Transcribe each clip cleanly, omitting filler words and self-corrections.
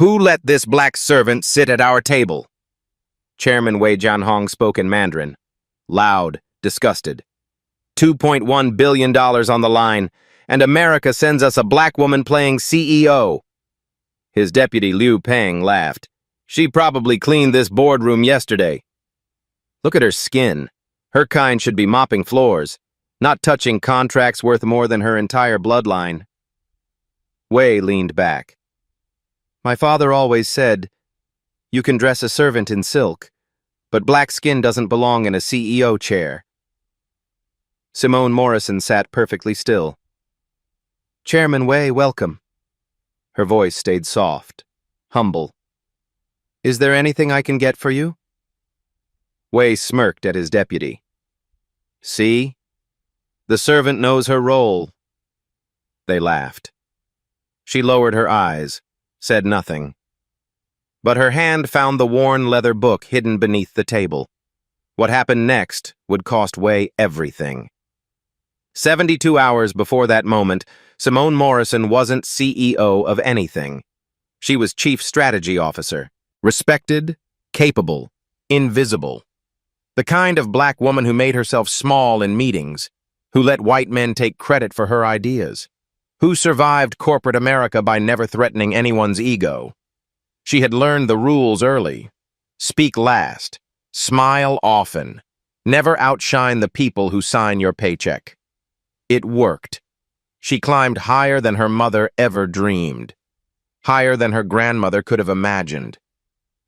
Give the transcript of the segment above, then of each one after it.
Who let this black servant sit at our table? Chairman Wei Jianhong spoke in Mandarin, loud, disgusted. $2.1 billion on the line, and America sends us a black woman playing CEO. His deputy Liu Peng laughed. She probably cleaned this boardroom yesterday. Look at her skin. Her kind should be mopping floors, not touching contracts worth more than her entire bloodline. Wei leaned back. My father always said, you can dress a servant in silk, but black skin doesn't belong in a CEO chair. Simone Morrison sat perfectly still. Chairman Wei, welcome. Her voice stayed soft, humble. Is there anything I can get for you? Wei smirked at his deputy. See? The servant knows her role. They laughed. She lowered her eyes, said nothing. But her hand found the worn leather book hidden beneath the table. What happened next would cost Wei everything. 72 hours before that moment, Simone Morrison wasn't CEO of anything. She was Chief Strategy Officer, respected, capable, invisible. The kind of black woman who made herself small in meetings, who let white men take credit for her ideas, who survived corporate America by never threatening anyone's ego. She had learned the rules early. Speak last, smile often, never outshine the people who sign your paycheck. It worked. She climbed higher than her mother ever dreamed, higher than her grandmother could have imagined.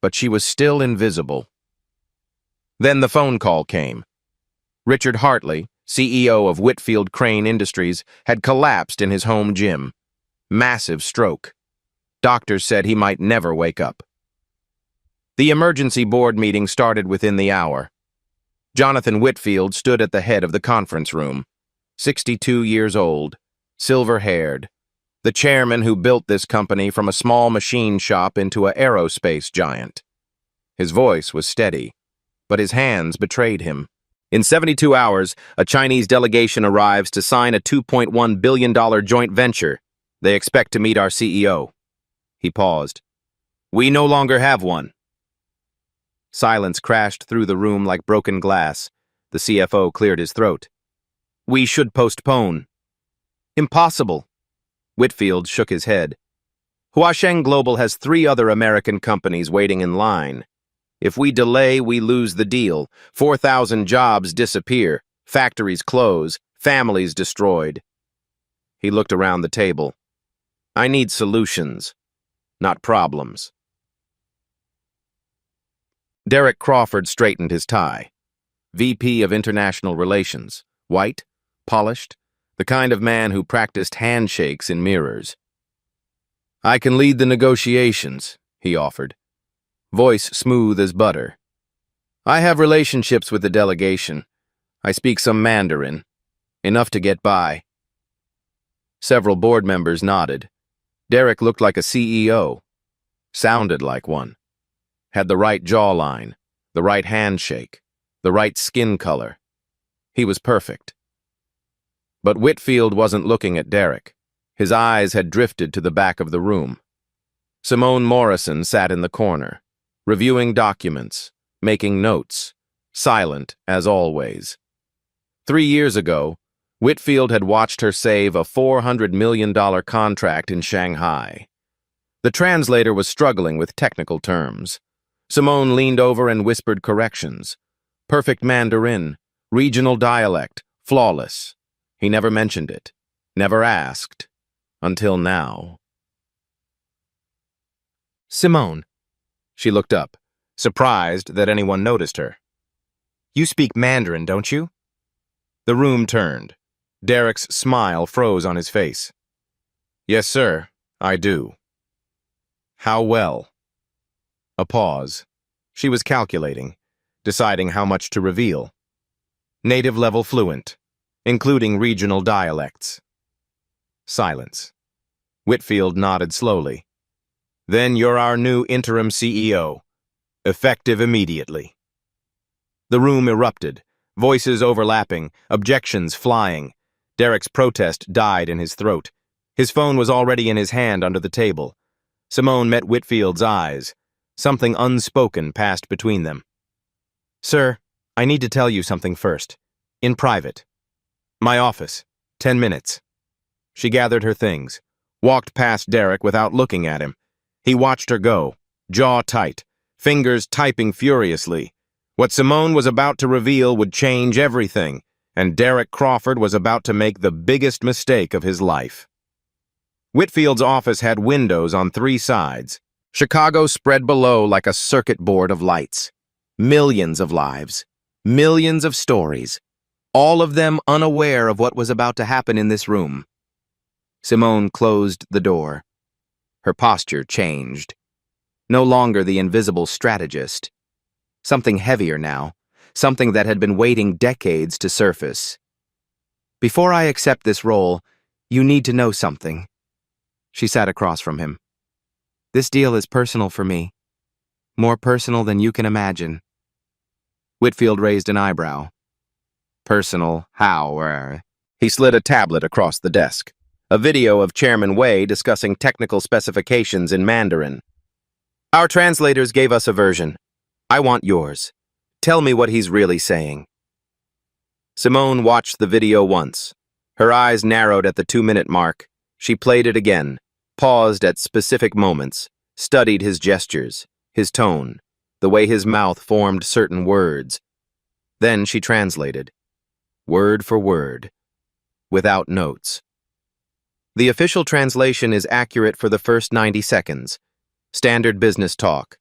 But she was still invisible. Then the phone call came. Richard Hartley, CEO of Whitfield Crane Industries, had collapsed in his home gym. Massive stroke. Doctors said he might never wake up. The emergency board meeting started within the hour. Jonathan Whitfield stood at the head of the conference room, 62 years old, silver-haired, the chairman who built this company from a small machine shop into an aerospace giant. His voice was steady, but his hands betrayed him. In 72 hours, a Chinese delegation arrives to sign a $2.1 billion joint venture. They expect to meet our CEO. He paused. We no longer have one. Silence crashed through the room like broken glass. The CFO cleared his throat. We should postpone. Impossible. Whitfield shook his head. Huasheng Global has 3 other American companies waiting in line. If we delay, we lose the deal. 4,000 jobs disappear, factories close, families destroyed. He looked around the table. I need solutions, not problems. Derek Crawford straightened his tie. VP of International Relations, white, polished, the kind of man who practiced handshakes in mirrors. I can lead the negotiations, he offered. Voice smooth as butter. I have relationships with the delegation. I speak some Mandarin. Enough to get by. Several board members nodded. Derek looked like a CEO. Sounded like one. Had the right jawline, the right handshake, the right skin color. He was perfect. But Whitfield wasn't looking at Derek. His eyes had drifted to the back of the room. Simone Morrison sat in the corner, reviewing documents, making notes, silent as always. 3 years ago, Whitfield had watched her save a $400 million contract in Shanghai. The translator was struggling with technical terms. Simone leaned over and whispered corrections. Perfect Mandarin, regional dialect, flawless. He never mentioned it, never asked, until now. Simone. She looked up, surprised that anyone noticed her. You speak Mandarin, don't you? The room turned. Derek's smile froze on his face. Yes, sir, I do. How well? A pause. She was calculating, deciding how much to reveal. Native-level fluent, including regional dialects. Silence. Whitfield nodded slowly. Then you're our new interim CEO, effective immediately. The room erupted, voices overlapping, objections flying. Derek's protest died in his throat. His phone was already in his hand under the table. Simone met Whitfield's eyes. Something unspoken passed between them. "Sir, I need to tell you something first. In private. My office. 10 minutes." She gathered her things, walked past Derek without looking at him. He watched her go, jaw tight, fingers typing furiously. What Simone was about to reveal would change everything, and Derek Crawford was about to make the biggest mistake of his life. Whitfield's office had windows on 3 sides. Chicago spread below like a circuit board of lights. Millions of lives, millions of stories, all of them unaware of what was about to happen in this room. Simone closed the door. Her posture changed. No longer the invisible strategist. Something heavier now, something that had been waiting decades to surface. "Before I accept this role, you need to know something." She sat across from him. "This deal is personal for me. More personal than you can imagine." Whitfield raised an eyebrow. "Personal, how?" He slid a tablet across the desk. A video of Chairman Wei discussing technical specifications in Mandarin. "Our translators gave us a version. I want yours. Tell me what he's really saying." Simone watched the video once. Her eyes narrowed at the 2-minute mark. She played it again, paused at specific moments, studied his gestures, his tone, the way his mouth formed certain words. Then she translated, word for word, without notes. The official translation is accurate for the first 90 seconds, standard business talk.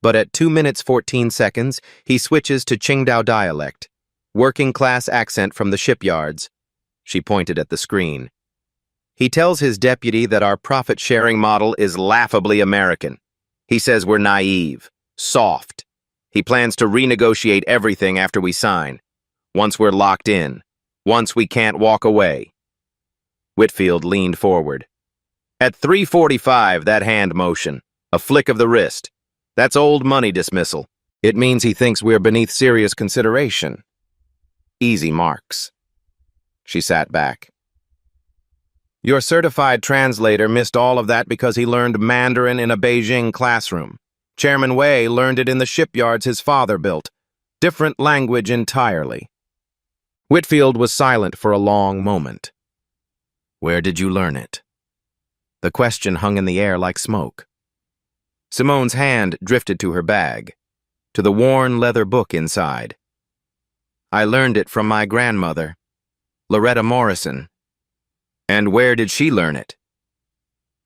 But at 2 minutes 14 seconds, he switches to Qingdao dialect, working-class accent from the shipyards. She pointed at the screen. He tells his deputy that our profit-sharing model is laughably American. He says we're naive, soft. He plans to renegotiate everything after we sign. Once we're locked in. Once we can't walk away. Whitfield leaned forward. At 3:45, that hand motion, a flick of the wrist. That's old money dismissal. It means he thinks we're beneath serious consideration. Easy marks. She sat back. Your certified translator missed all of that because he learned Mandarin in a Beijing classroom. Chairman Wei learned it in the shipyards his father built. Different language entirely. Whitfield was silent for a long moment. Where did you learn it? The question hung in the air like smoke. Simone's hand drifted to her bag, to the worn leather book inside. I learned it from my grandmother, Loretta Morrison. And where did she learn it?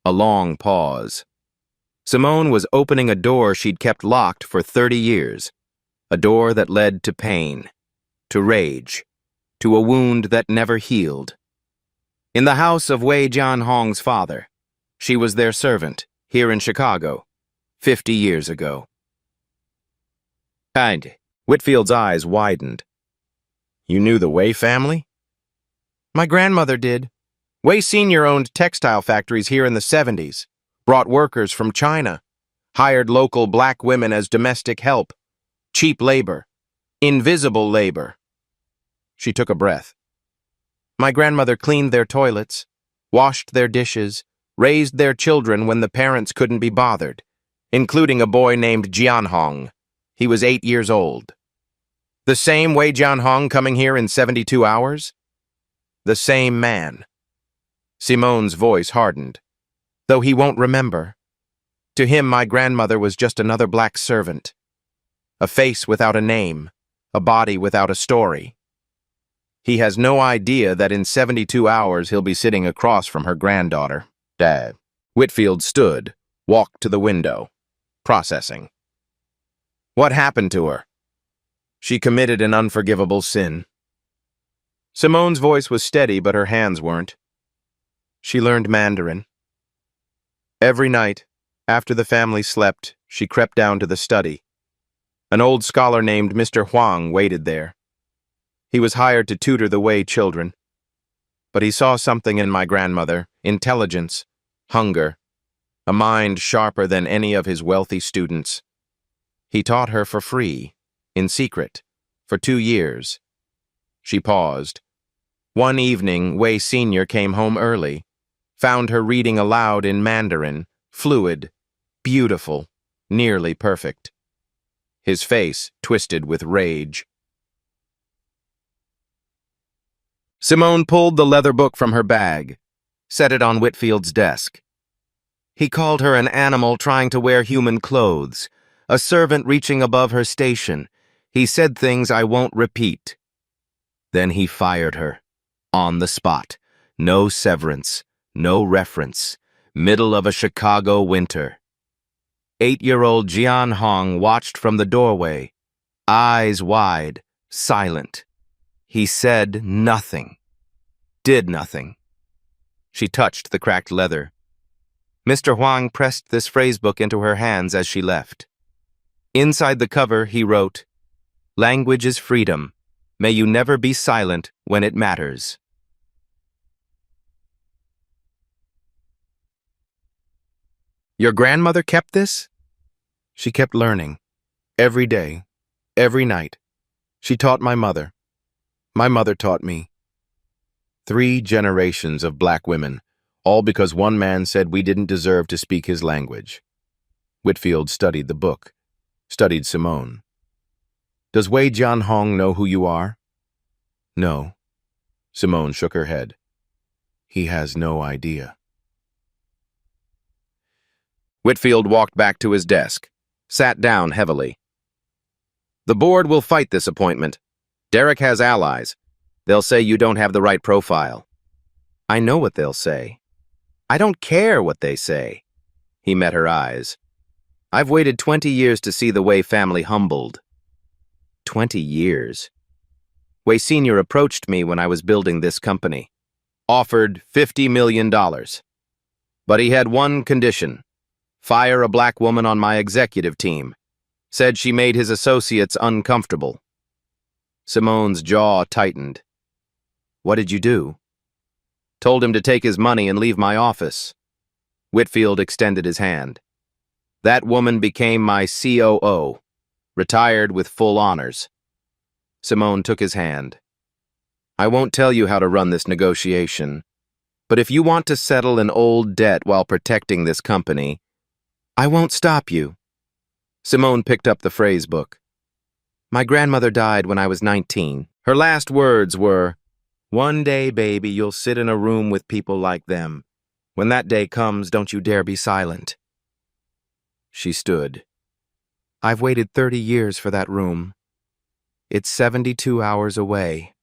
A long pause. Simone was opening a door she'd kept locked for 30 years, a door that led to pain, to rage, to a wound that never healed. In the house of Wei Jianhong's father, she was their servant, here in Chicago, 50 years ago. And Whitfield's eyes widened. You knew the Wei family? My grandmother did. Wei Sr. owned textile factories here in the 70s, brought workers from China, hired local black women as domestic help, cheap labor, invisible labor. She took a breath. My grandmother cleaned their toilets, washed their dishes, raised their children when the parents couldn't be bothered, including a boy named Jianhong. He was 8 years old. The same Wei Jianhong coming here in 72 hours? The same man. Simone's voice hardened. Though he won't remember. To him, my grandmother was just another black servant. A face without a name, a body without a story. He has no idea that in 72 hours he'll be sitting across from her granddaughter. Dad. Whitfield stood, walked to the window, processing. What happened to her? She committed an unforgivable sin. Simone's voice was steady, but her hands weren't. She learned Mandarin. Every night, after the family slept, she crept down to the study. An old scholar named Mr. Huang waited there. He was hired to tutor the Wei children. But he saw something in my grandmother, intelligence, hunger, a mind sharper than any of his wealthy students. He taught her for free, in secret, for 2 years. She paused. One evening, Wei Sr. came home early, found her reading aloud in Mandarin, fluid, beautiful, nearly perfect. His face twisted with rage. Simone pulled the leather book from her bag, set it on Whitfield's desk. He called her an animal trying to wear human clothes, a servant reaching above her station. He said things I won't repeat. Then he fired her, on the spot. No severance, no reference. Middle of a Chicago winter. 8-year-old Jian Hong watched from the doorway, eyes wide, silent. He said nothing, did nothing. She touched the cracked leather. Mr. Huang pressed this phrasebook into her hands as she left. Inside the cover, he wrote, "Language is freedom. May you never be silent when it matters." Your grandmother kept this? She kept learning. Every day, every night. She taught my mother. My mother taught me. 3 generations of black women, all because one man said we didn't deserve to speak his language. Whitfield studied the book, studied Simone. Does Wei Jianhong know who you are? No. Simone shook her head. He has no idea. Whitfield walked back to his desk, sat down heavily. The board will fight this appointment. Derek has allies. They'll say you don't have the right profile. I know what they'll say. I don't care what they say. He met her eyes. I've waited 20 years to see the Wei family humbled. 20 years. Wei Sr. approached me when I was building this company. Offered $50 million. But he had one condition. Fire a black woman on my executive team. Said she made his associates uncomfortable. Simone's jaw tightened. What did you do? Told him to take his money and leave my office. Whitfield extended his hand. That woman became my COO, retired with full honors. Simone took his hand. I won't tell you how to run this negotiation, but if you want to settle an old debt while protecting this company, I won't stop you. Simone picked up the phrase book. My grandmother died when I was 19. Her last words were, "One day, baby, you'll sit in a room with people like them. When that day comes, don't you dare be silent." She stood. I've waited 30 years for that room. It's 72 hours away.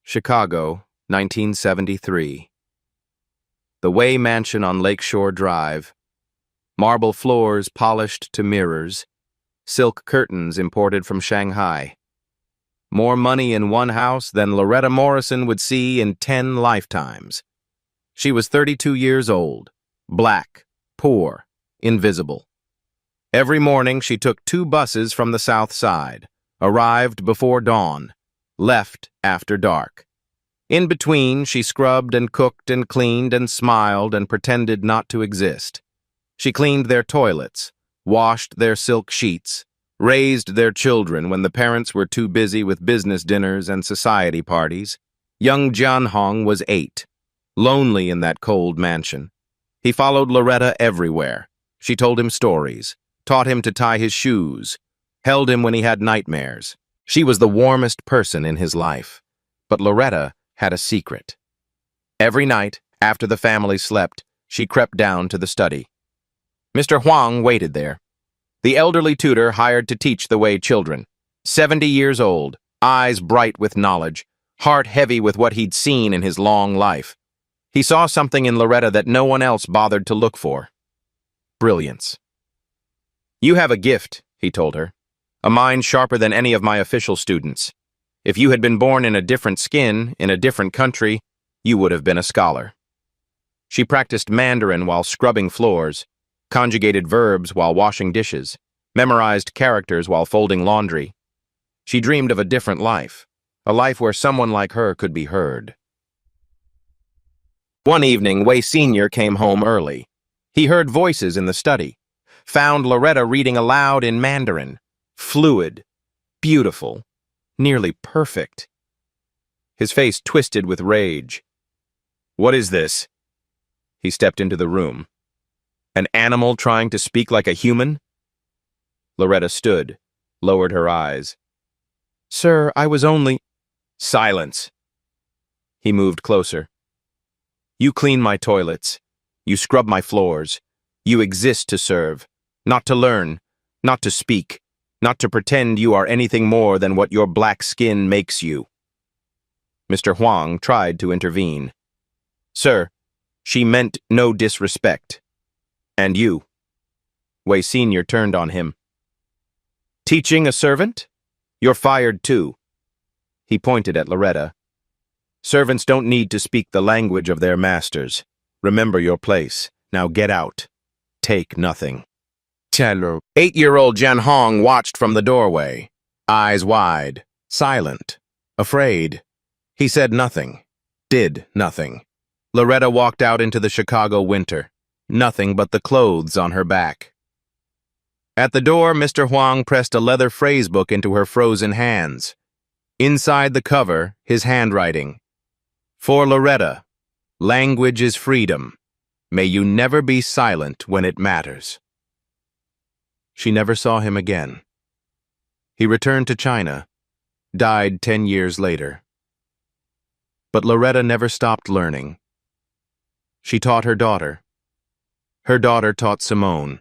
Chicago, 1973. The Wei Mansion on Lakeshore Drive. Marble floors polished to mirrors. Silk curtains imported from Shanghai. More money in one house than Loretta Morrison would see in 10 lifetimes. She was 32 years old, black, poor, invisible. Every morning she took 2 buses from the south side, arrived before dawn, left after dark. In between, she scrubbed and cooked and cleaned and smiled and pretended not to exist. She cleaned their toilets, washed their silk sheets, raised their children when the parents were too busy with business dinners and society parties. Young Jianhong was 8, lonely in that cold mansion. He followed Loretta everywhere. She told him stories, taught him to tie his shoes, held him when he had nightmares. She was the warmest person in his life. But Loretta had a secret. Every night, after the family slept, she crept down to the study. Mr. Huang waited there. The elderly tutor hired to teach the Wei children. 70 years old, eyes bright with knowledge, heart heavy with what he'd seen in his long life. He saw something in Loretta that no one else bothered to look for. Brilliance. You have a gift, he told her. A mind sharper than any of my official students. If you had been born in a different skin, in a different country, you would have been a scholar. She practiced Mandarin while scrubbing floors, conjugated verbs while washing dishes, memorized characters while folding laundry. She dreamed of a different life, a life where someone like her could be heard. One evening, Wei Sr. came home early. He heard voices in the study, found Loretta reading aloud in Mandarin, fluid, beautiful, nearly perfect. His face twisted with rage. What is this? He stepped into the room. An animal trying to speak like a human? Loretta stood, lowered her eyes. Sir, I was only— Silence. He moved closer. You clean my toilets. You scrub my floors. You exist to serve, not to learn, not to speak, not to pretend you are anything more than what your black skin makes you. Mr. Huang tried to intervene. Sir, she meant no disrespect. And you. Wei Sr. turned on him. Teaching a servant? You're fired too. He pointed at Loretta. Servants don't need to speak the language of their masters. Remember your place. Now get out. Take nothing. 8-year-old Jian Hong watched from the doorway, eyes wide, silent, afraid. He said nothing, did nothing. Loretta walked out into the Chicago winter, nothing but the clothes on her back. At the door, Mr. Huang pressed a leather phrase book into her frozen hands. Inside the cover, his handwriting. For Loretta, language is freedom. May you never be silent when it matters. She never saw him again. He returned to China, died 10 years later. But Loretta never stopped learning. She taught her daughter. Her daughter taught Simone.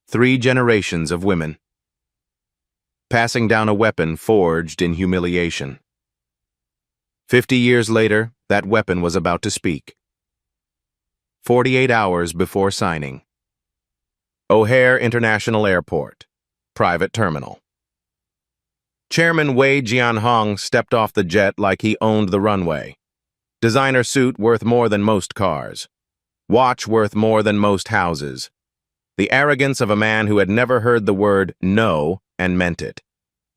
3 generations of women. Passing down a weapon forged in humiliation. 50 years later, that weapon was about to speak. 48 hours before signing. O'Hare International Airport, private terminal. Chairman Wei Jianhong stepped off the jet like he owned the runway. Designer suit worth more than most cars. Watch worth more than most houses. The arrogance of a man who had never heard the word no and meant it.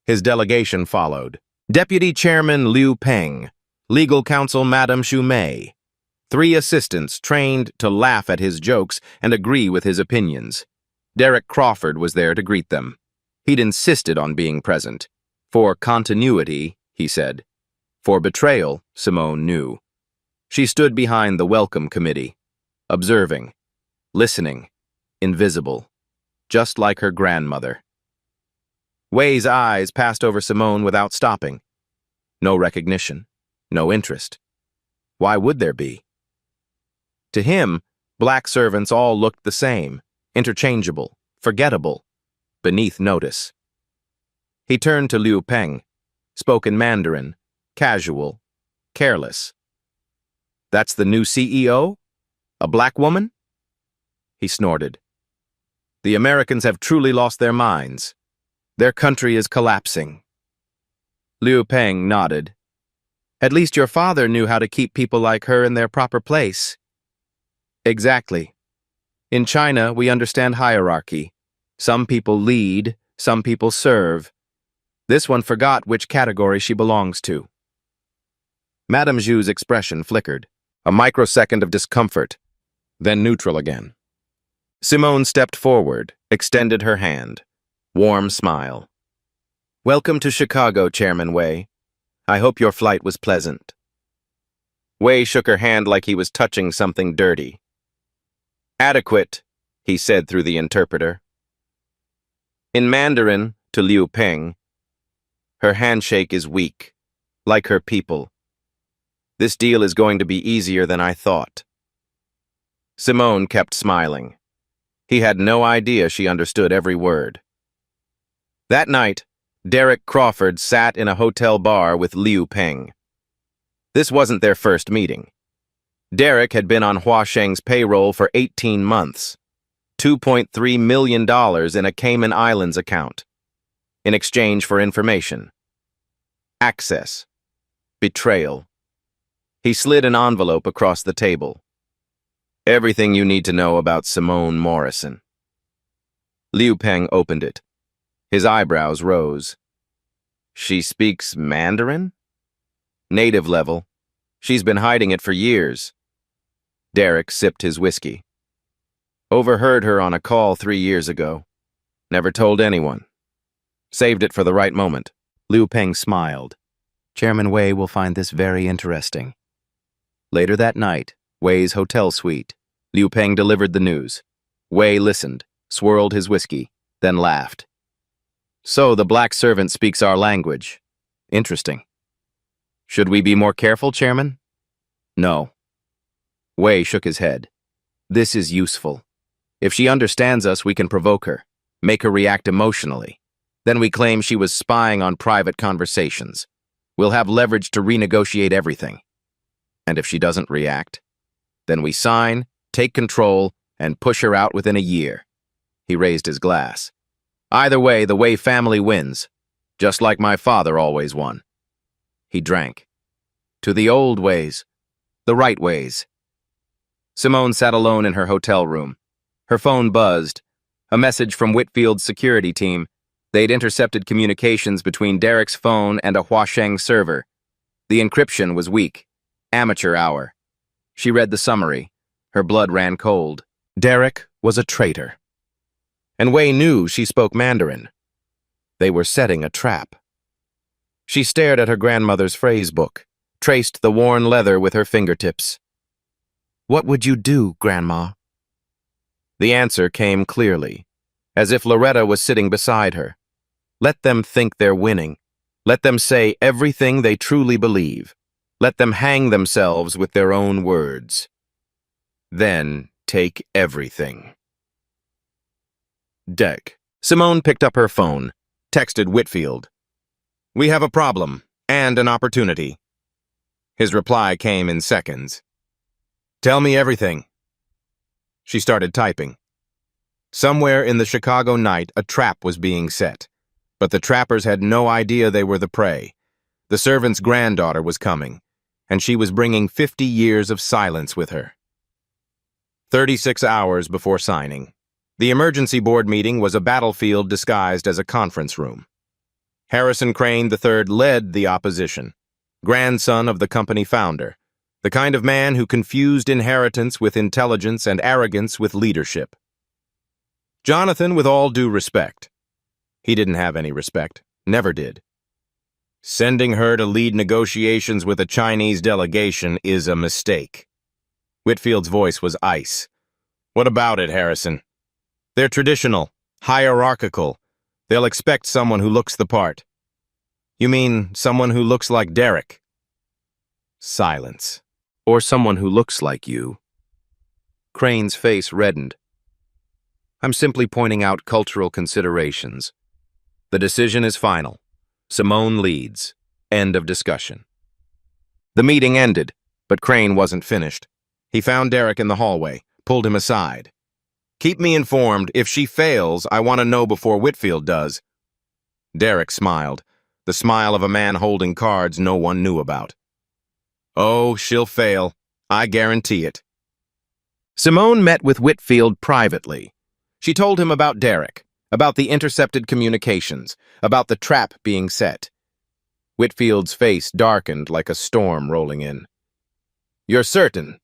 His delegation followed. Deputy Chairman Liu Peng, Legal Counsel Madame Xu Mei. 3 assistants trained to laugh at his jokes and agree with his opinions. Derek Crawford was there to greet them. He'd insisted on being present. For continuity, he said. For betrayal, Simone knew. She stood behind the welcome committee, observing, listening, invisible, just like her grandmother. Wei's eyes passed over Simone without stopping. No recognition, no interest. Why would there be? To him, black servants all looked the same. Interchangeable, forgettable, beneath notice. He turned to Liu Peng, spoke in Mandarin, casual, careless. That's the new CEO? A black woman? He snorted. The Americans have truly lost their minds. Their country is collapsing. Liu Peng nodded. At least your father knew how to keep people like her in their proper place. Exactly. In China, we understand hierarchy. Some people lead, some people serve. This one forgot which category she belongs to. Madame Zhu's expression flickered, a microsecond of discomfort, then neutral again. Simone stepped forward, extended her hand. Warm smile. Welcome to Chicago, Chairman Wei. I hope your flight was pleasant. Wei shook her hand like he was touching something dirty. Adequate, he said through the interpreter. In Mandarin, to Liu Peng, her handshake is weak, like her people. This deal is going to be easier than I thought. Simone kept smiling. He had no idea she understood every word. That night, Derek Crawford sat in a hotel bar with Liu Peng. This wasn't their first meeting. Derek had been on Hua Sheng's payroll for 18 months, $2.3 million in a Cayman Islands account, in exchange for information. Access. Betrayal. He slid an envelope across the table. Everything you need to know about Simone Morrison. Liu Peng opened it. His eyebrows rose. She speaks Mandarin? Native level. She's been hiding it for years. Derek sipped his whiskey. Overheard her on a call 3 years ago. Never told anyone. Saved it for the right moment. Liu Peng smiled. Chairman Wei will find this very interesting. Later that night, Wei's hotel suite, Liu Peng delivered the news. Wei listened, swirled his whiskey, then laughed. So the black servant speaks our language. Interesting. Should we be more careful, Chairman? No. Wei shook his head. This is useful. If she understands us, we can provoke her, make her react emotionally. Then we claim she was spying on private conversations. We'll have leverage to renegotiate everything. And if she doesn't react, then we sign, take control, and push her out within a year. He raised his glass. Either way, the Wei family wins, just like my father always won. He drank. To the old ways, the right ways. Simone sat alone in her hotel room. Her phone buzzed. A message from Whitfield's security team. They'd intercepted communications between Derek's phone and a Huasheng server. The encryption was weak. Amateur hour. She read the summary. Her blood ran cold. Derek was a traitor. And Wei knew she spoke Mandarin. They were setting a trap. She stared at her grandmother's phrase book, traced the worn leather with her fingertips. What would you do, Grandma? The answer came clearly, as if Loretta was sitting beside her. Let them think they're winning. Let them say everything they truly believe. Let them hang themselves with their own words. Then take everything. Deck. Simone picked up her phone, texted Whitfield. We have a problem, and an opportunity. His reply came in seconds. Tell me everything. She started typing. Somewhere in the Chicago night, a trap was being set. But the trappers had no idea they were the prey. The servant's granddaughter was coming, and she was bringing 50 years of silence with her. 36 hours before signing. The emergency board meeting was a battlefield disguised as a conference room. Harrison Crane III led the opposition, grandson of the company founder, the kind of man who confused inheritance with intelligence and arrogance with leadership. Jonathan, with all due respect. He didn't have any respect, never did. Sending her to lead negotiations with a Chinese delegation is a mistake. Whitfield's voice was ice. What about it, Harrison? They're traditional, hierarchical. They'll expect someone who looks the part. You mean someone who looks like Derek? Silence. Or someone who looks like you. Crane's face reddened. I'm simply pointing out cultural considerations. The decision is final. Simone leads. End of discussion. The meeting ended, but Crane wasn't finished. He found Derek in the hallway, pulled him aside. Keep me informed. If she fails, I want to know before Whitfield does. Derek smiled, the smile of a man holding cards no one knew about. Oh, she'll fail. I guarantee it. Simone met with Whitfield privately. She told him about Derek, about the intercepted communications, about the trap being set. Whitfield's face darkened like a storm rolling in. You're certain?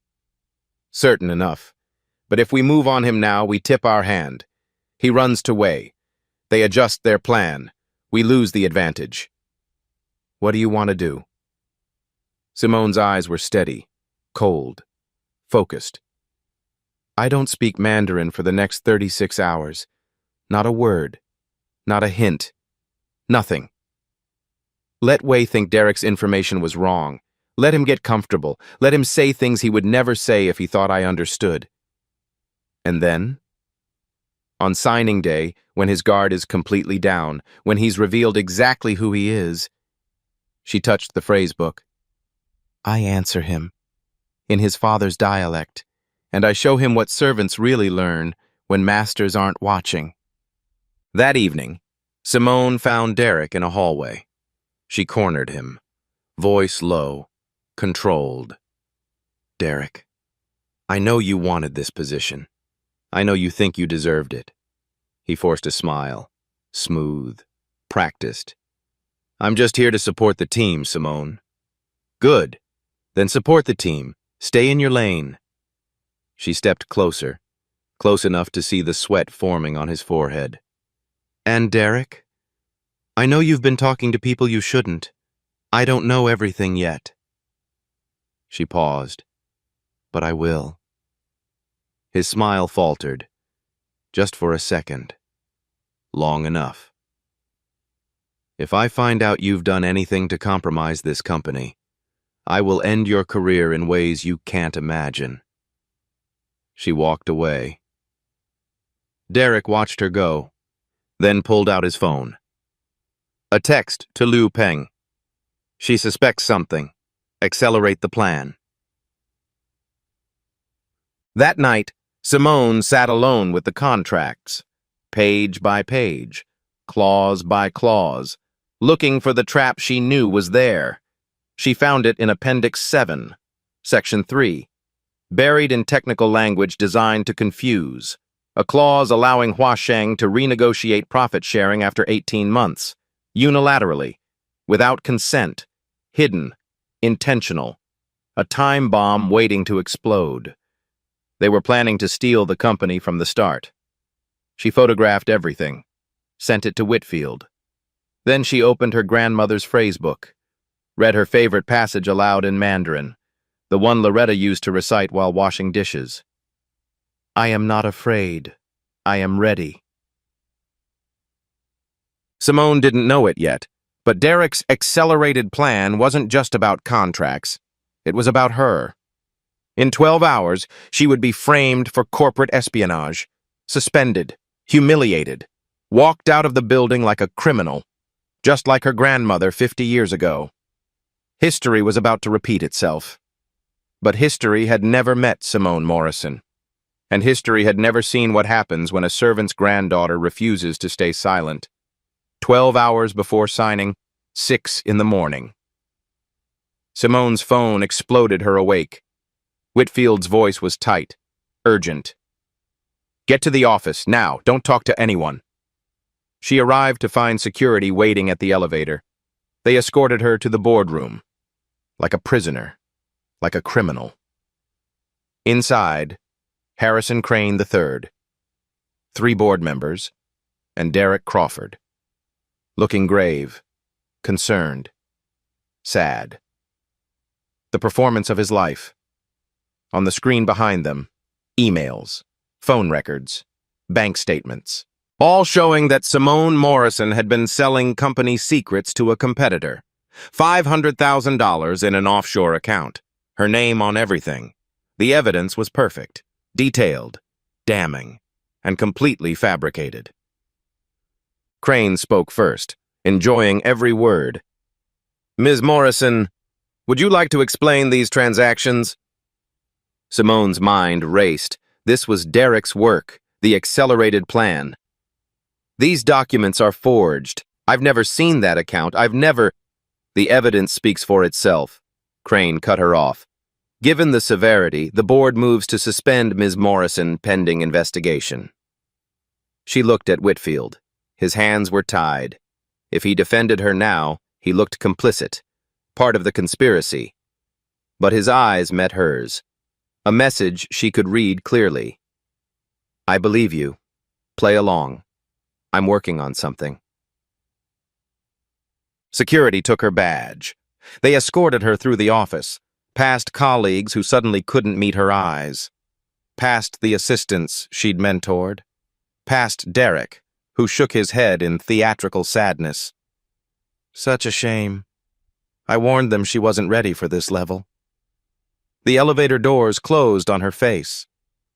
Certain enough. But if we move on him now, we tip our hand. He runs to Wei. They adjust their plan. We lose the advantage. What do you want to do? Simone's eyes were steady, cold, focused. I don't speak Mandarin for the next 36 hours. Not a word. Not a hint. Nothing. Let Wei think Derek's information was wrong. Let him get comfortable. Let him say things he would never say if he thought I understood. And then? On signing day, when his guard is completely down, when he's revealed exactly who he is, she touched the phrase book. I answer him, in his father's dialect, and I show him what servants really learn when masters aren't watching. That evening, Simone found Derek in a hallway. She cornered him, voice low, controlled. Derek, I know you wanted this position. I know you think you deserved it. He forced a smile, smooth, practiced. I'm just here to support the team, Simone. Good. Then support the team. Stay in your lane. She stepped closer, close enough to see the sweat forming on his forehead. And Derek? I know you've been talking to people you shouldn't. I don't know everything yet. She paused. But I will. His smile faltered. just for a second. Long enough. If I find out you've done anything to compromise this company, I will end your career in ways you can't imagine. She walked away. Derek watched her go, then pulled out his phone. A text to Liu Peng. She suspects something. Accelerate the plan. That night, Simone sat alone with the contracts, page by page, clause by clause, looking for the trap she knew was there. She found it in Appendix 7, Section 3, buried in technical language designed to confuse, a clause allowing Huasheng to renegotiate profit sharing after 18 months, unilaterally, without consent, hidden, intentional, a time bomb waiting to explode. They were planning to steal the company from the start. She photographed everything, sent it to Whitfield. Then she opened her grandmother's phrasebook, read her favorite passage aloud in Mandarin, the one Loretta used to recite while washing dishes. I am not afraid. I am ready. Simone didn't know it yet, but Derek's accelerated plan wasn't just about contracts. It was about her. In 12 hours, she would be framed for corporate espionage, suspended, humiliated, walked out of the building like a criminal, just like her grandmother 50 years ago. History was about to repeat itself. But history had never met Simone Morrison, and history had never seen what happens when a servant's granddaughter refuses to stay silent. 12 hours before signing, 6 in the morning. Simone's phone exploded her awake. Whitfield's voice was tight, urgent. Get to the office, now, don't talk to anyone. She arrived to find security waiting at the elevator. They escorted her to the boardroom, like a prisoner, like a criminal. Inside, Harrison Crane III, 3 board members, and Derek Crawford, looking grave, concerned, sad. The performance of his life. On the screen behind them, emails, phone records, bank statements, all showing that Simone Morrison had been selling company secrets to a competitor. $500,000 in an offshore account. Her name on everything. The evidence was perfect, detailed, damning, and completely fabricated. Crane spoke first, enjoying every word. Ms. Morrison, would you like to explain these transactions? Simone's mind raced. This was Derek's work, the accelerated plan. These documents are forged. I've never seen that account. The evidence speaks for itself. Crane cut her off. Given the severity, the board moves to suspend Ms. Morrison pending investigation. She looked at Whitfield. His hands were tied. If he defended her now, he looked complicit, part of the conspiracy. But his eyes met hers. A message she could read clearly. I believe you. Play along. I'm working on something. Security took her badge. They escorted her through the office, past colleagues who suddenly couldn't meet her eyes, past the assistants she'd mentored, past Derek, who shook his head in theatrical sadness. Such a shame. I warned them she wasn't ready for this level. The elevator doors closed on her face.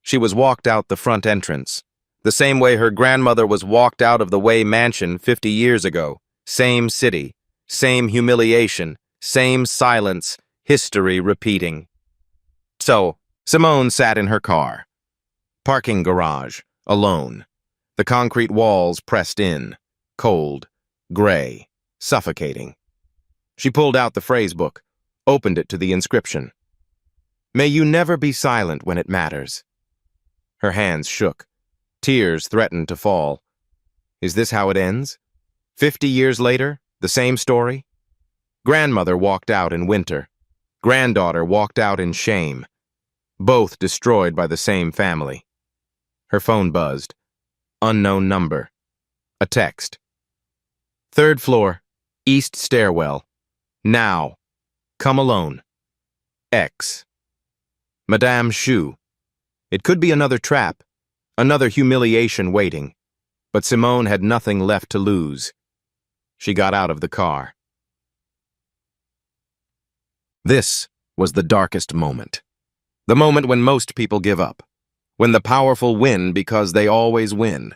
She was walked out the front entrance, the same way her grandmother was walked out of the Way Mansion 50 years ago. Same city, same humiliation, same silence, history repeating. So, Simone sat in her car. Parking garage, alone. The concrete walls pressed in, cold, gray, suffocating. She pulled out the phrasebook, opened it to the inscription. May you never be silent when it matters. Her hands shook. Tears threatened to fall. Is this how it ends? 50 years later, the same story? Grandmother walked out in winter. Granddaughter walked out in shame. Both destroyed by the same family. Her phone buzzed. Unknown number. A text. 3rd floor, east stairwell. Now. Come alone. X. Madame Xu. It could be another trap. Another humiliation waiting, but Simone had nothing left to lose. She got out of the car. This was the darkest moment. The moment when most people give up. When the powerful win because they always win.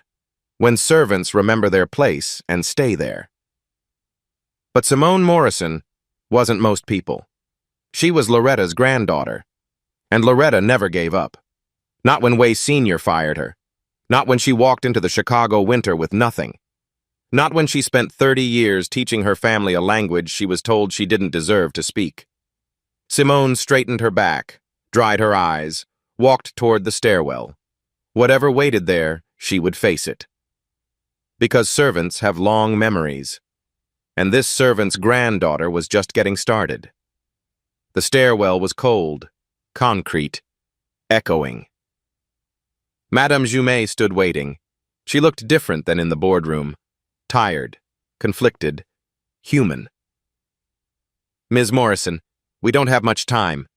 When servants remember their place and stay there. But Simone Morrison wasn't most people. She was Loretta's granddaughter. And Loretta never gave up. Not when Way Sr. fired her. Not when she walked into the Chicago winter with nothing. Not when she spent 30 years teaching her family a language she was told she didn't deserve to speak. Simone straightened her back, dried her eyes, walked toward the stairwell. Whatever waited there, she would face it. Because servants have long memories. And this servant's granddaughter was just getting started. The stairwell was cold, concrete, echoing. Madame Jumet stood waiting. She looked different than in the boardroom. Tired, conflicted, human. Ms. Morrison, we don't have much time.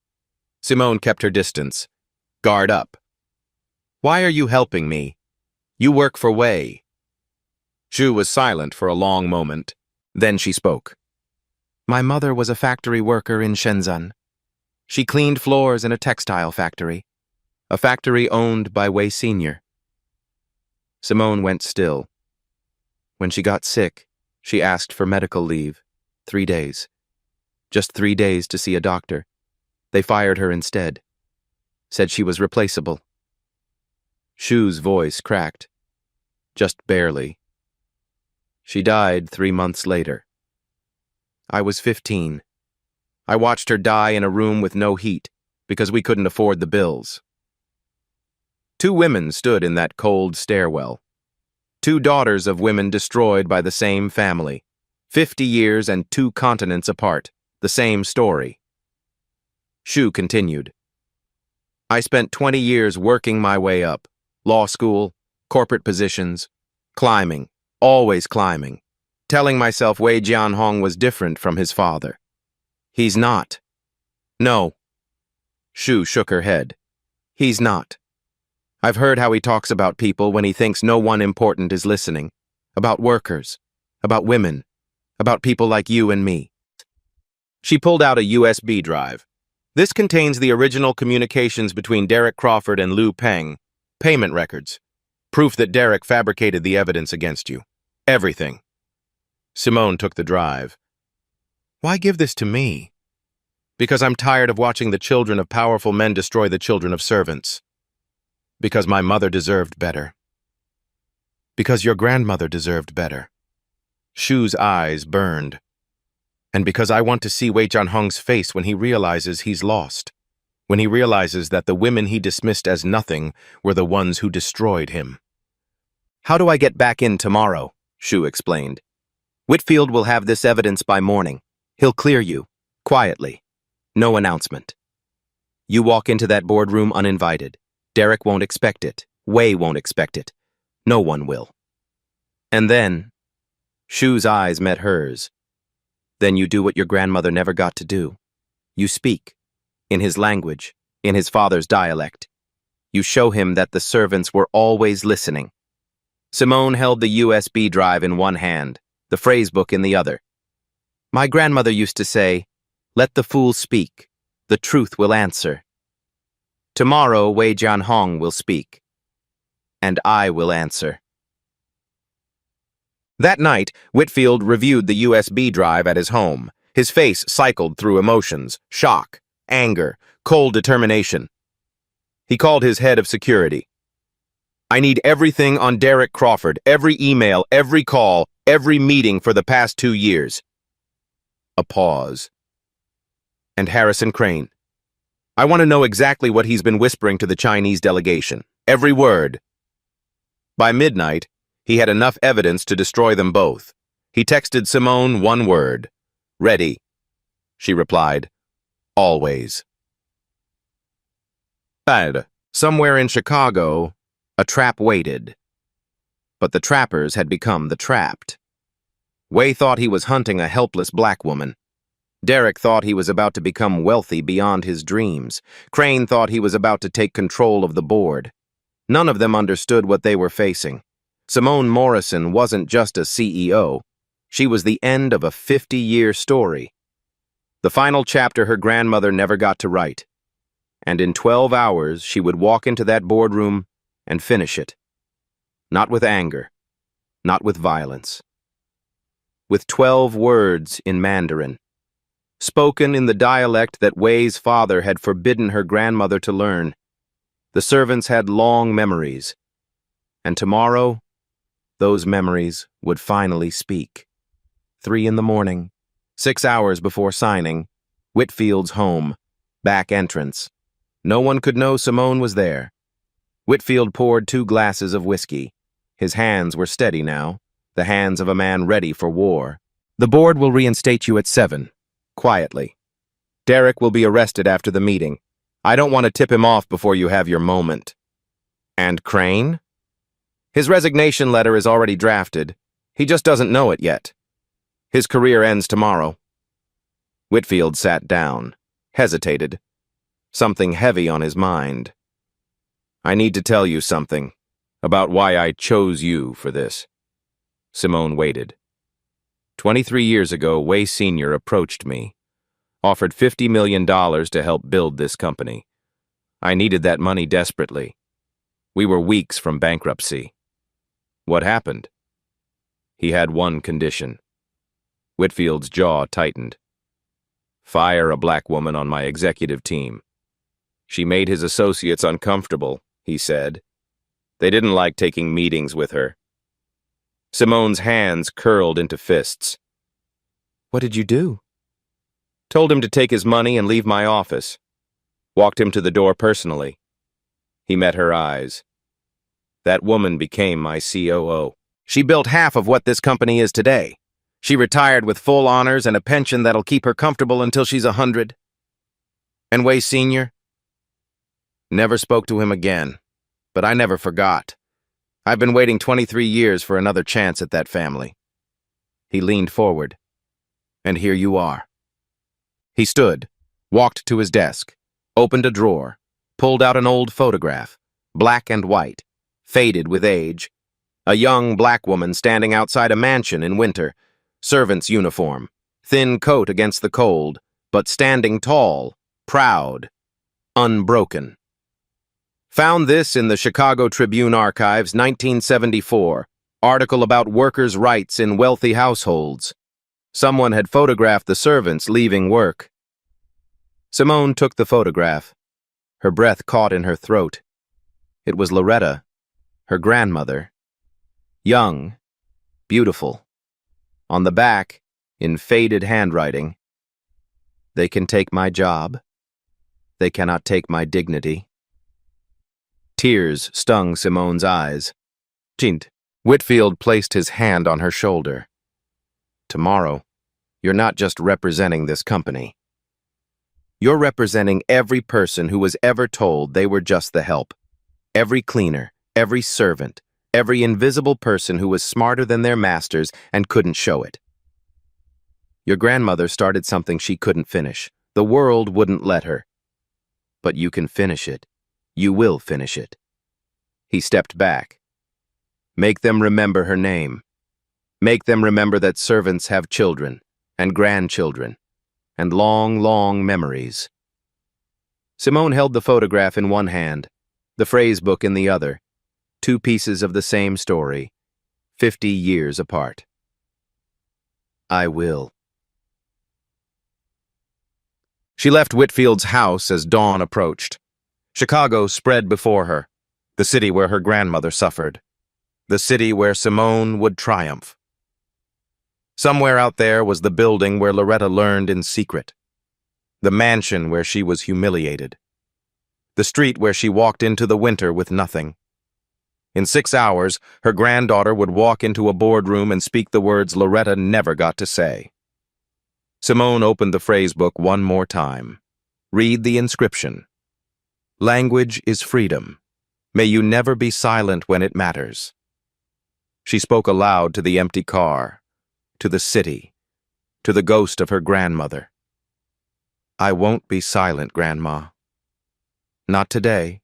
Simone kept her distance. Guard up. Why are you helping me? You work for Way. Xu was silent for a long moment. Then she spoke. My mother was a factory worker in Shenzhen. She cleaned floors in a textile factory. A factory owned by Way Sr. Simone went still. When she got sick, she asked for medical leave. 3 days. Just 3 days to see a doctor. They fired her instead. Said she was replaceable. Xu's voice cracked. Just barely. She died 3 months later. I was 15. I watched her die in a room with no heat because we couldn't afford the bills. 2 women stood in that cold stairwell. 2 daughters of women destroyed by the same family. 50 years and 2 continents apart. The same story. Xu continued. I spent 20 years working my way up. Law school, corporate positions, climbing, always climbing. Telling myself Wei Jianhong was different from his father. He's not. No. Xu shook her head. He's not. I've heard how he talks about people when he thinks no one important is listening. About workers. About women. About people like you and me. She pulled out a USB drive. This contains the original communications between Derek Crawford and Liu Peng. Payment records. Proof that Derek fabricated the evidence against you. Everything. Simone took the drive. Why give this to me? Because I'm tired of watching the children of powerful men destroy the children of servants. Because my mother deserved better. Because your grandmother deserved better. Xu's eyes burned. And because I want to see Wei Jianhong's face when he realizes he's lost. When he realizes that the women he dismissed as nothing were the ones who destroyed him. How do I get back in tomorrow? Xu explained. Whitfield will have this evidence by morning. He'll clear you. Quietly. No announcement. You walk into that boardroom uninvited. Derek won't expect it. Wei won't expect it. No one will. And then, Xu's eyes met hers. Then you do what your grandmother never got to do. You speak. In his language. In his father's dialect. You show him that the servants were always listening. Simone held the USB drive in one hand, the phrasebook in the other. My grandmother used to say, let the fool speak. The truth will answer. Tomorrow, Wei Jianhong will speak. And I will answer. That night, Whitfield reviewed the USB drive at his home. His face cycled through emotions, shock, anger, cold determination. He called his head of security. I need everything on Derek Crawford, every email, every call, every meeting for the past 2 years. A pause. And Harrison Crane. I want to know exactly what he's been whispering to the Chinese delegation. Every word. By midnight, he had enough evidence to destroy them both. He texted Simone one word. Ready. She replied. Always. Somewhere in Chicago, a trap waited. But the trappers had become the trapped. Wei thought he was hunting a helpless black woman. Derek thought he was about to become wealthy beyond his dreams. Crane thought he was about to take control of the board. None of them understood what they were facing. Simone Morrison wasn't just a CEO. She was the end of a 50-year story. The final chapter her grandmother never got to write. And in 12 hours, she would walk into that boardroom and finish it. Not with anger, not with violence. With 12 words in Mandarin, spoken in the dialect that Wei's father had forbidden her grandmother to learn. The servants had long memories, and tomorrow, those memories would finally speak. 3 in the morning, 6 hours before signing, Whitfield's home, back entrance. No one could know Simone was there. Whitfield poured 2 glasses of whiskey. His hands were steady now, the hands of a man ready for war. The board will reinstate you at 7, quietly. Derek will be arrested after the meeting. I don't want to tip him off before you have your moment. And Crane? His resignation letter is already drafted. He just doesn't know it yet. His career ends tomorrow. Whitfield sat down, hesitated, something heavy on his mind. I need to tell you something about why I chose you for this. Simone waited. 23 years ago, Wei Sr. approached me, offered $50 million to help build this company. I needed that money desperately. We were weeks from bankruptcy. What happened? He had one condition. Whitfield's jaw tightened. Fire a black woman on my executive team. She made his associates uncomfortable, he said. They didn't like taking meetings with her. Simone's hands curled into fists. What did you do? Told him to take his money and leave my office. Walked him to the door personally. He met her eyes. That woman became my COO. She built half of what this company is today. She retired with full honors and a pension that'll keep her comfortable until she's 100. And Wei Sr.? Never spoke to him again, but I never forgot. I've been waiting 23 years for another chance at that family. He leaned forward. And here you are. He stood, walked to his desk, opened a drawer, pulled out an old photograph, black and white, faded with age. A young black woman standing outside a mansion in winter, servant's uniform, thin coat against the cold, but standing tall, proud, unbroken. Found this in the Chicago Tribune Archives, 1974, article about workers' rights in wealthy households. Someone had photographed the servants leaving work. Simone took the photograph. Her breath caught in her throat. It was Loretta, her grandmother. Young, beautiful. On the back, in faded handwriting, they can take my job. They cannot take my dignity. Tears stung Simone's eyes. Chint. Whitfield placed his hand on her shoulder. Tomorrow, you're not just representing this company. You're representing every person who was ever told they were just the help. Every cleaner, every servant, every invisible person who was smarter than their masters and couldn't show it. Your grandmother started something she couldn't finish. The world wouldn't let her. But you can finish it. You will finish it. He stepped back. Make them remember her name. Make them remember that servants have children and grandchildren and long, long memories. Simone held the photograph in one hand, the phrase book in the other, 2 pieces of the same story, 50 years apart. I will. She left Whitfield's house as dawn approached. Chicago spread before her, the city where her grandmother suffered, the city where Simone would triumph. Somewhere out there was the building where Loretta learned in secret, the mansion where she was humiliated, the street where she walked into the winter with nothing. In 6 hours, her granddaughter would walk into a boardroom and speak the words Loretta never got to say. Simone opened the phrase book one more time. Read the inscription. Language is freedom. May you never be silent when it matters. She spoke aloud to the empty car, to the city, to the ghost of her grandmother. I won't be silent, Grandma. Not today.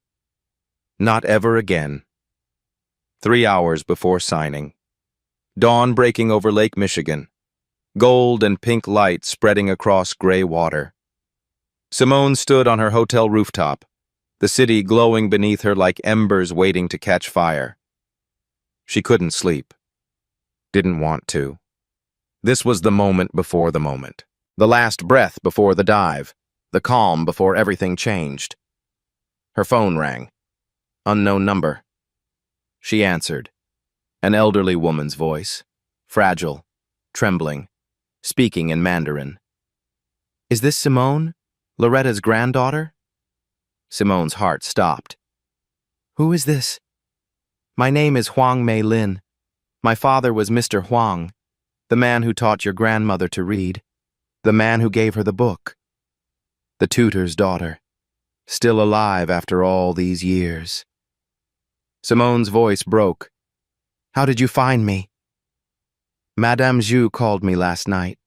Not ever again. 3 hours before signing. Dawn breaking over Lake Michigan. Gold and pink light spreading across gray water. Simone stood on her hotel rooftop, the city glowing beneath her like embers waiting to catch fire. She couldn't sleep. Didn't want to. This was the moment before the moment. The last breath before the dive. The calm before everything changed. Her phone rang. Unknown number. She answered. An elderly woman's voice. Fragile. Trembling. Speaking in Mandarin. "Is this Simone? Loretta's granddaughter?" Simone's heart stopped. "Who is this?" "My name is Huang Mei Lin. My father was Mr. Huang, the man who taught your grandmother to read, the man who gave her the book. The tutor's daughter, still alive after all these years." Simone's voice broke. "How did you find me?" "Madame Zhu called me last night.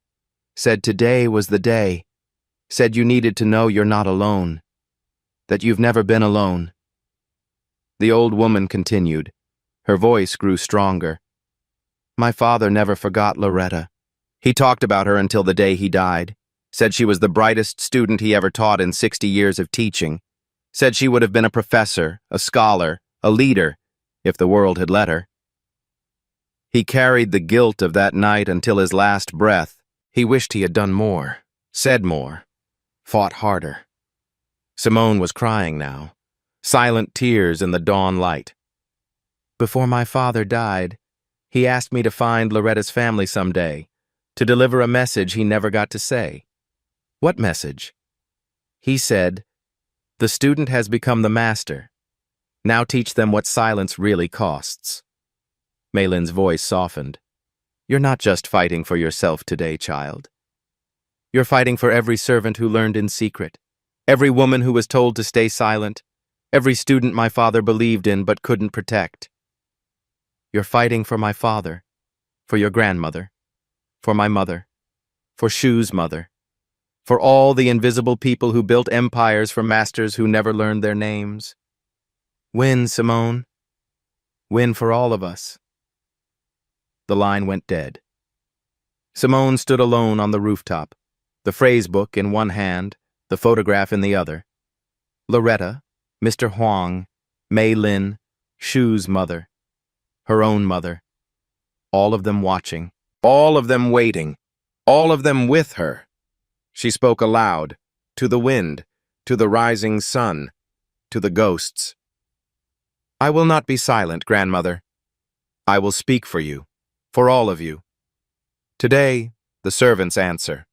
Said today was the day. Said you needed to know you're not alone. That you've never been alone." The old woman continued. Her voice grew stronger. "My father never forgot Loretta. He talked about her until the day he died. Said she was the brightest student he ever taught in 60 years of teaching. Said she would have been a professor, a scholar, a leader, if the world had let her. He carried the guilt of that night until his last breath. He wished he had done more, said more, fought harder." Simone was crying now, silent tears in the dawn light. "Before my father died, he asked me to find Loretta's family someday, to deliver a message he never got to say." "What message?" "He said, 'The student has become the master. Now teach them what silence really costs.'" Mei Lin's voice softened. "You're not just fighting for yourself today, child. You're fighting for every servant who learned in secret, every woman who was told to stay silent, every student my father believed in but couldn't protect. You're fighting for my father, for your grandmother, for my mother, for Shu's mother, for all the invisible people who built empires for masters who never learned their names. Win, Simone. Win for all of us." The line went dead. Simone stood alone on the rooftop, the phrase book in one hand, the photograph in the other. Loretta, Mr. Huang, Mei Lin, Shu's mother, her own mother, all of them watching, all of them waiting, all of them with her. She spoke aloud, to the wind, to the rising sun, to the ghosts. "I will not be silent, grandmother. I will speak for you, for all of you." Today, the servants answer.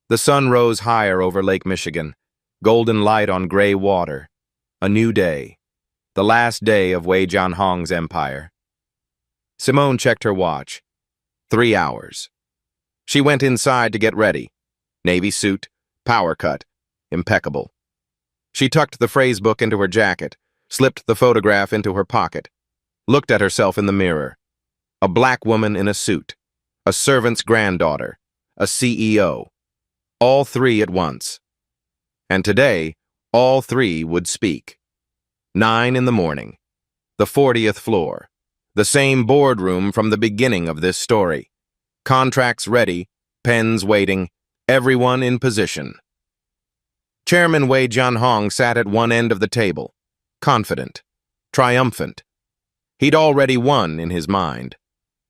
The sun rose higher over Lake Michigan, golden light on gray water. A new day, the last day of Wei Jianhong's empire. Simone checked her watch. 3 hours. She went inside to get ready. Navy suit, power cut, impeccable. She tucked the phrase book into her jacket, slipped the photograph into her pocket, looked at herself in the mirror. A black woman in a suit, a servant's granddaughter, a CEO. All three at once. And today, all three would speak. 9 in the morning. The 40th floor. The same boardroom from the beginning of this story. Contracts ready, pens waiting, everyone in position. Chairman Wei Jianhong sat at one end of the table, confident, triumphant. He'd already won in his mind.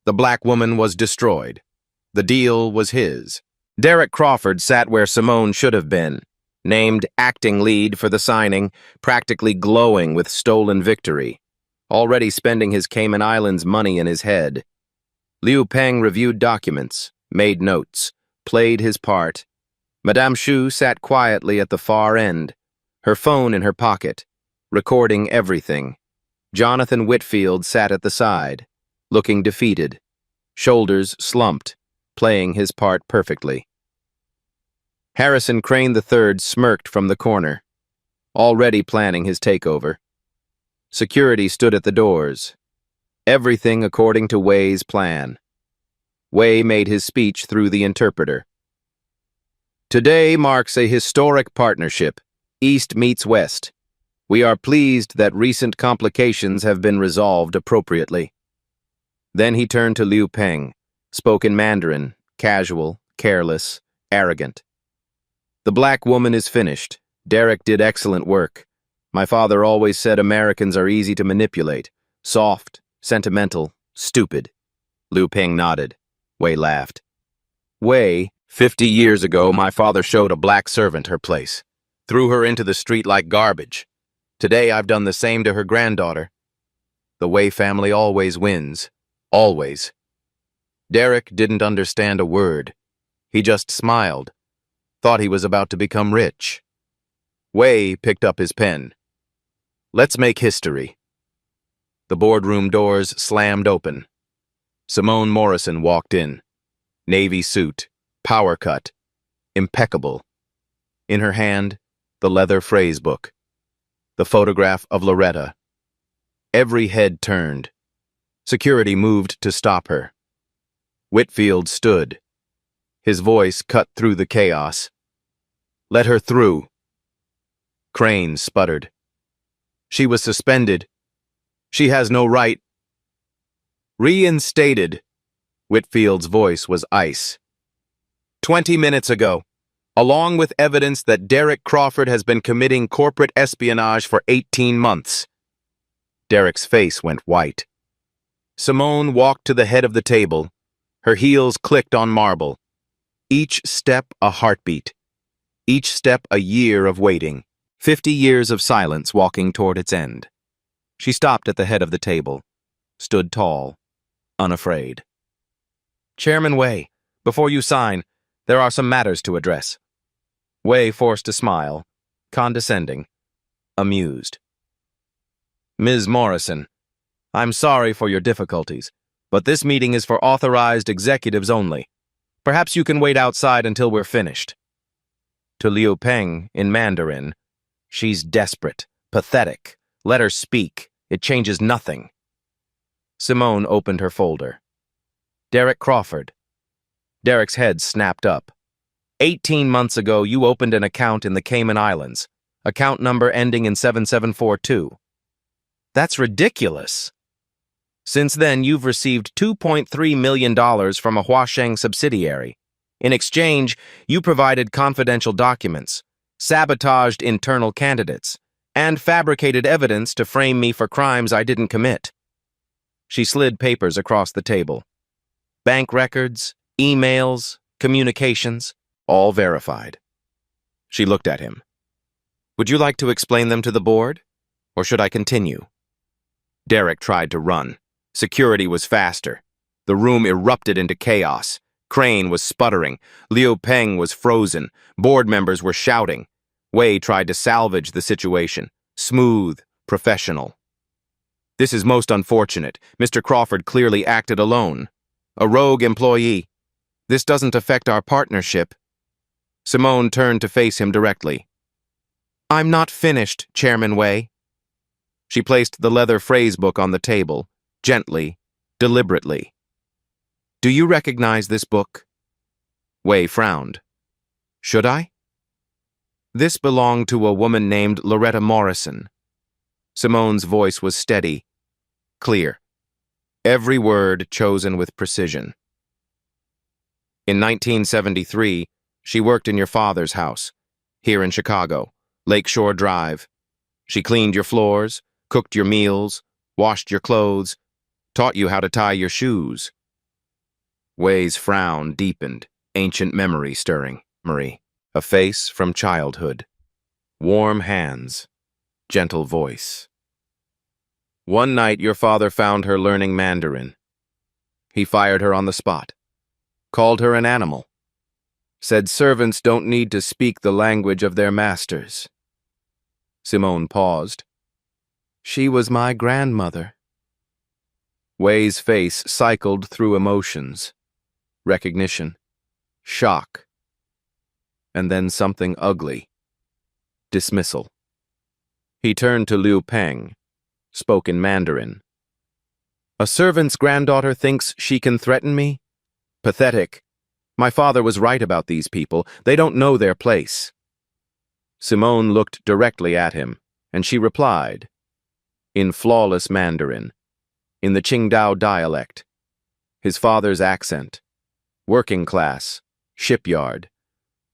The black woman was destroyed. The deal was his. Derek Crawford sat where Simone should have been, named acting lead for the signing, practically glowing with stolen victory, already spending his Cayman Islands money in his head. Liu Peng reviewed documents, made notes, played his part. Madame Shu sat quietly at the far end, her phone in her pocket, recording everything. Jonathan Whitfield sat at the side, looking defeated, shoulders slumped, playing his part perfectly. Harrison Crane III smirked from the corner, already planning his takeover. Security stood at the doors. Everything according to Wei's plan. Wei made his speech through the interpreter. Today marks a historic partnership, East meets West. We are pleased that recent complications have been resolved appropriately. Then he turned to Liu Peng, spoke in Mandarin, casual, careless, arrogant. The black woman is finished. Derek did excellent work. My father always said Americans are easy to manipulate, soft, sentimental, stupid. Liu Peng nodded. Wei laughed. Wei, 50 years ago, my father showed a black servant her place, threw her into the street like garbage. Today I've done the same to her granddaughter. The Wei family always wins. Always. Derek didn't understand a word. He just smiled, thought he was about to become rich. Wei picked up his pen. Let's make history. The boardroom doors slammed open. Simone Morrison walked in. Navy suit, power cut, impeccable. In her hand, the leather phrase book. The photograph of Loretta. Every head turned. Security moved to stop her. Whitfield stood. His voice cut through the chaos. Let her through. Crane sputtered. She was suspended. She has no right. Reinstated. Whitfield's voice was ice. 20 minutes ago, along with evidence that Derek Crawford has been committing corporate espionage for 18 months. Derek's face went white. Simone walked to the head of the table. Her heels clicked on marble. Each step a heartbeat. Each step a year of waiting. 50 years of silence walking toward its end. She stopped at the head of the table, stood tall, unafraid. Chairman Wei, before you sign, there are some matters to address. Wei forced a smile, condescending, amused. Ms. Morrison, I'm sorry for your difficulties, but this meeting is for authorized executives only. Perhaps you can wait outside until we're finished. To Liu Peng, in Mandarin, she's desperate, pathetic. Let her speak. It changes nothing. Simone opened her folder. Derek Crawford. Derek's head snapped up. 18 months ago, you opened an account in the Cayman Islands. Account number ending in 7742. That's ridiculous. Since then, you've received $2.3 million from a Huasheng subsidiary. In exchange, you provided confidential documents, sabotaged internal candidates, and fabricated evidence to frame me for crimes I didn't commit. She slid papers across the table. Bank records, emails, communications, all verified. She looked at him. Would you like to explain them to the board, or should I continue? Derek tried to run. Security was faster. The room erupted into chaos. Crane was sputtering. Liu Peng was frozen. Board members were shouting. Wei tried to salvage the situation. Smooth, professional. This is most unfortunate. Mr. Crawford clearly acted alone. A rogue employee. This doesn't affect our partnership. Simone turned to face him directly. I'm not finished, Chairman Wei. She placed the leather phrase book on the table, gently, deliberately. Do you recognize this book? Wei frowned. Should I? This belonged to a woman named Loretta Morrison. Simone's voice was steady, clear. Every word chosen with precision. In 1973, she worked in your father's house, here in Chicago, Lakeshore Drive. She cleaned your floors, cooked your meals, washed your clothes, taught you how to tie your shoes. Wei's frown deepened, ancient memory stirring. Marie. A face from childhood. Warm hands. Gentle voice. One night your father found her learning Mandarin. He fired her on the spot. Called her an animal. Said servants don't need to speak the language of their masters. Simone paused. She was my grandmother. Wei's face cycled through emotions. Recognition. Shock. And then something ugly. Dismissal. He turned to Liu Peng, spoke in Mandarin. A servant's granddaughter thinks she can threaten me? Pathetic. My father was right about these people. They don't know their place. Simone looked directly at him, and she replied, in flawless Mandarin, in the Qingdao dialect, his father's accent, working class, shipyard,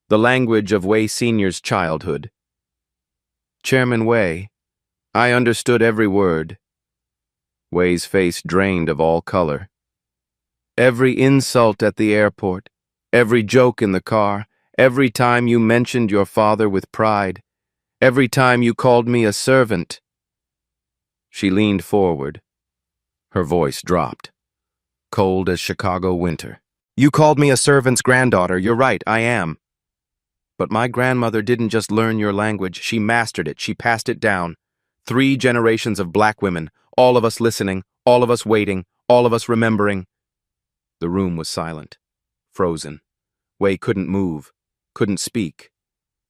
the language of Wei Sr.'s childhood. Chairman Wei, I understood every word. Wei's face drained of all color. Every insult at the airport, every joke in the car, every time you mentioned your father with pride, every time you called me a servant. She leaned forward. Her voice dropped, cold as Chicago winter. You called me a servant's granddaughter. You're right, I am. But my grandmother didn't just learn your language, she mastered it, she passed it down. 3 generations of black women, all of us listening, all of us waiting, all of us remembering. The room was silent, frozen. Wei couldn't move, couldn't speak.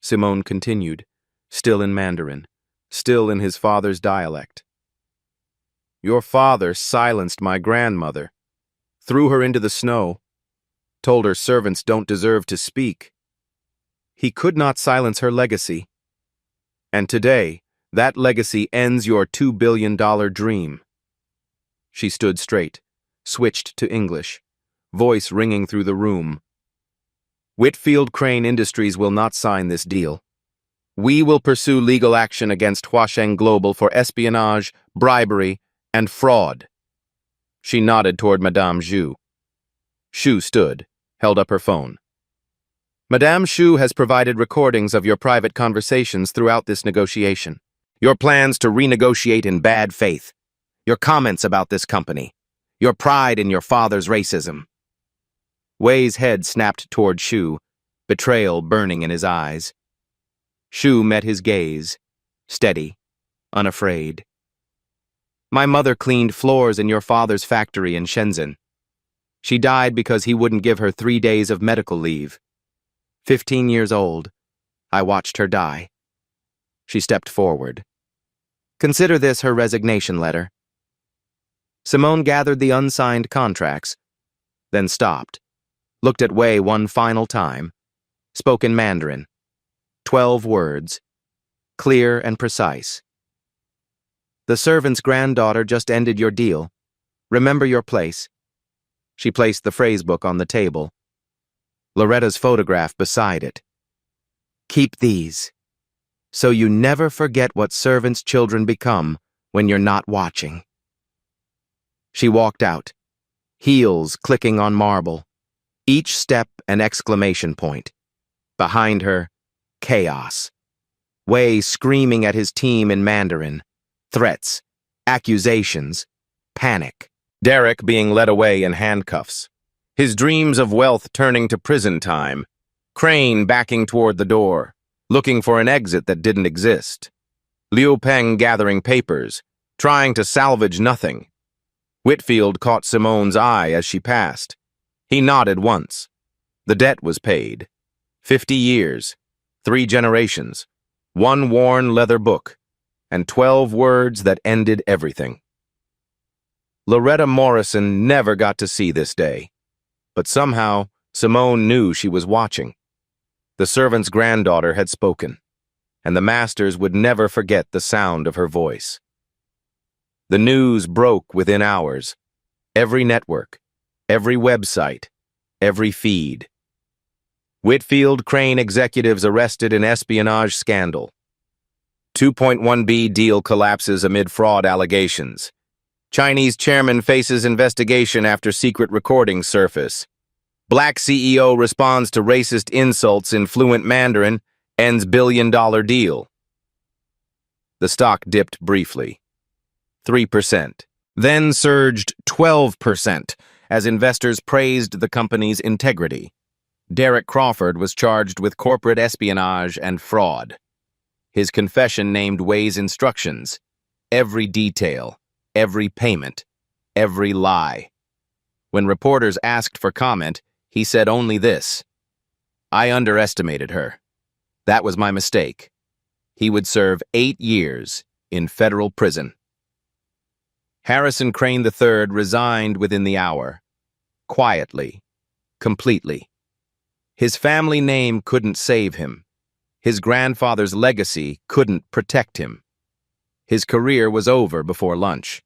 Simone continued, still in Mandarin, still in his father's dialect. Your father silenced my grandmother, threw her into the snow, told her servants don't deserve to speak. He could not silence her legacy. And today, that legacy ends your $2 billion dream. She stood straight, switched to English, voice ringing through the room. Whitfield Crane Industries will not sign this deal. We will pursue legal action against Huasheng Global for espionage, bribery, and fraud. She nodded toward Madame Zhu. Xu stood, held up her phone. Madame Xu has provided recordings of your private conversations throughout this negotiation. Your plans to renegotiate in bad faith. Your comments about this company. Your pride in your father's racism. Wei's head snapped toward Xu, betrayal burning in his eyes. Xu met his gaze, steady, unafraid. My mother cleaned floors in your father's factory in Shenzhen. She died because he wouldn't give her 3 days of medical leave. 15 years old, I watched her die. She stepped forward. Consider this her resignation letter. Simone gathered the unsigned contracts, then stopped, looked at Wei one final time, spoke in Mandarin. 12 words, clear and precise. The servant's granddaughter just ended your deal. Remember your place. She placed the phrasebook on the table. Loretta's photograph beside it. Keep these, so you never forget what servants' children become when you're not watching. She walked out, heels clicking on marble, each step an exclamation point. Behind her, chaos. Wei screaming at his team in Mandarin. Threats, accusations, panic. Derek being led away in handcuffs. His dreams of wealth turning to prison time. Crane backing toward the door, looking for an exit that didn't exist. Liu Peng gathering papers, trying to salvage nothing. Whitfield caught Simone's eye as she passed. He nodded once. The debt was paid. 50 years, 3 generations, 1 worn leather book, and 12 words that ended everything. Loretta Morrison never got to see this day, but somehow Simone knew she was watching. The servant's granddaughter had spoken, and the masters would never forget the sound of her voice. The news broke within hours. Every network, every website, every feed. Whitfield Crane executives arrested in espionage scandal. 2.1B deal collapses amid fraud allegations. Chinese chairman faces investigation after secret recordings surface. Black CEO responds to racist insults in fluent Mandarin, ends billion-dollar deal. The stock dipped briefly. 3%, then surged 12% as investors praised the company's integrity. Derek Crawford was charged with corporate espionage and fraud. His confession named Wei's instructions, every detail, every payment, every lie. When reporters asked for comment, he said only this: I underestimated her. That was my mistake. He would serve 8 years in federal prison. Harrison Crane III resigned within the hour. Quietly. Completely. His family name couldn't save him. His grandfather's legacy couldn't protect him. His career was over before lunch.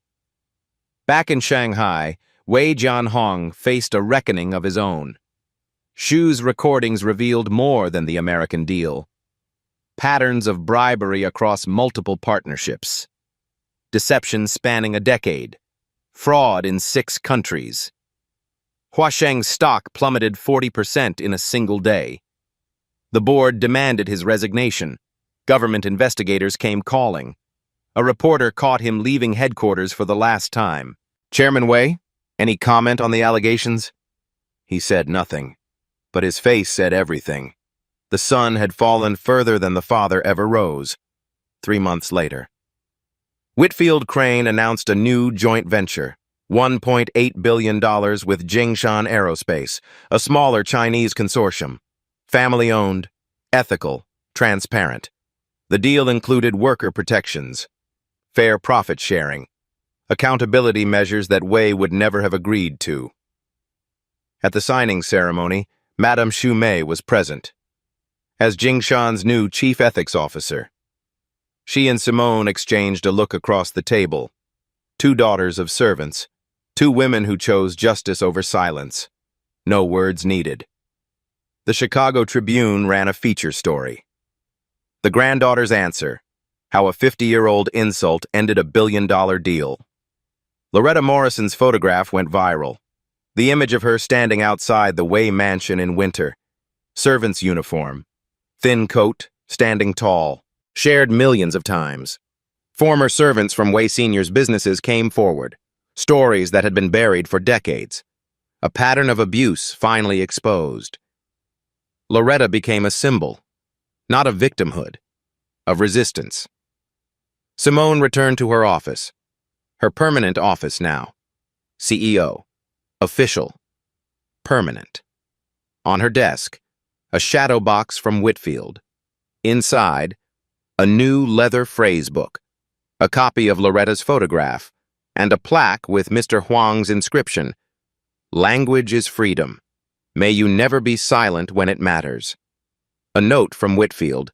Back in Shanghai, Wei Jianhong faced a reckoning of his own. Shu's recordings revealed more than the American deal. Patterns of bribery across multiple partnerships. Deception spanning a decade. Fraud in 6 countries. Huasheng's stock plummeted 40% in a single day. The board demanded his resignation. Government investigators came calling. A reporter caught him leaving headquarters for the last time. "Chairman Wei, any comment on the allegations?" He said nothing, but his face said everything. The son had fallen further than the father ever rose. 3 months later. Whitfield Crane announced a new joint venture, $1.8 billion with Jingshan Aerospace, a smaller Chinese consortium. Family-owned, ethical, transparent. The deal included worker protections, fair profit sharing, accountability measures that Wei would never have agreed to. At the signing ceremony, Madame Xu Mei was present, as Jingshan's new chief ethics officer. She and Simone exchanged a look across the table. 2 daughters of servants, 2 women who chose justice over silence. No words needed. The Chicago Tribune ran a feature story. The granddaughter's answer, how a 50-year-old insult ended a billion-dollar deal. Loretta Morrison's photograph went viral. The image of her standing outside the Wei mansion in winter. Servant's uniform. Thin coat, standing tall. Shared millions of times. Former servants from Wei Sr.'s businesses came forward. Stories that had been buried for decades. A pattern of abuse finally exposed. Loretta became a symbol, not of victimhood, of resistance. Simone returned to her office. Her permanent office now. CEO. Official. Permanent. On her desk, a shadow box from Whitfield. Inside, a new leather phrase book, a copy of Loretta's photograph, and a plaque with Mr. Huang's inscription, "Language is freedom. May you never be silent when it matters." A note from Whitfield.